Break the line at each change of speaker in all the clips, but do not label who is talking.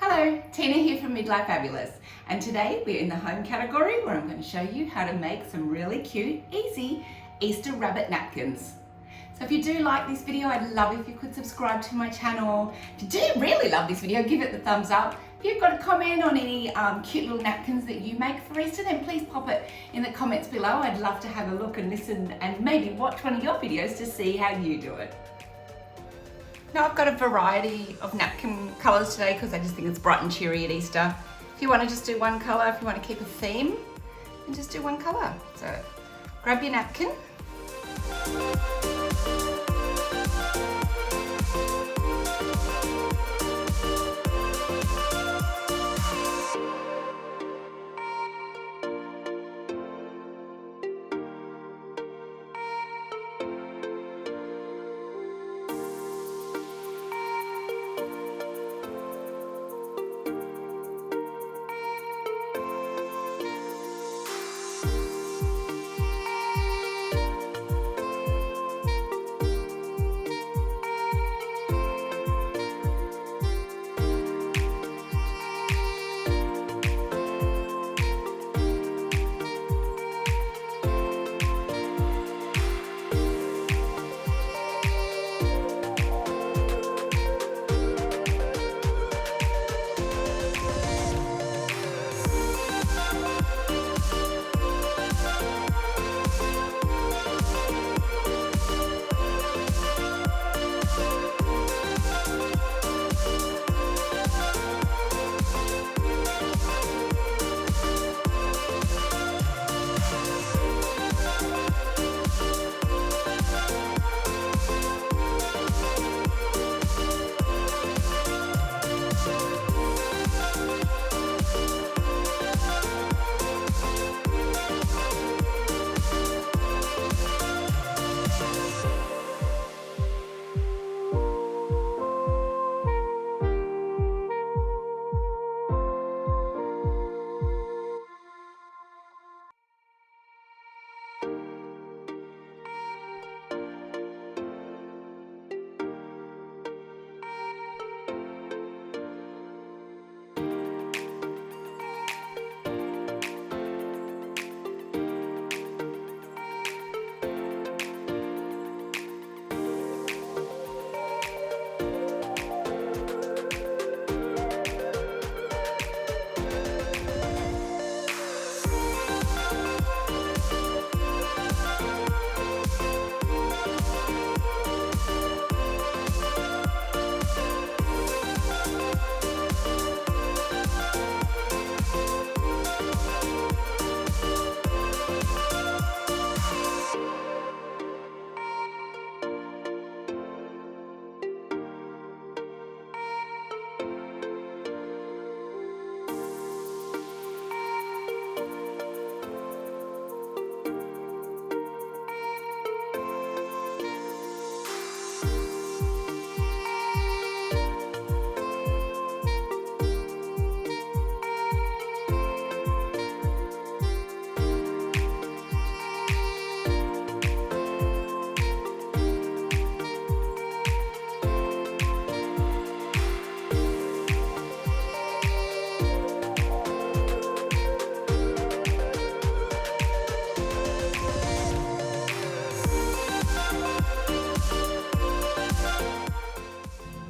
Hello, Tina here from Midlife Fabulous, and today we're in the home category where I'm going to show you how to make some really cute, easy Easter rabbit napkins. So if you do like this video, I'd love if you could subscribe to my channel. If you do really love this video, give it the thumbs up. If you've got a comment on any cute little napkins that you make for Easter, then please pop it in the comments below. I'd love to have a look and listen and maybe watch one of your videos to see how you do it. Now I've got a variety of napkin colours today because I just think it's bright and cheery at Easter. If you want to just do one colour, if you want to keep a theme, then just do one colour. So grab your napkin.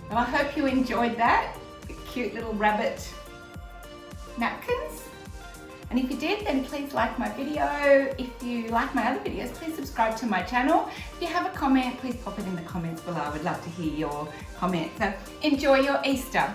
Well, I hope you enjoyed that. The cute little rabbit napkins. And if you did, then please like my video. If you like my other videos, please subscribe to my channel. If you have a comment, please pop it in the comments below. I would love to hear your comments. So enjoy your Easter.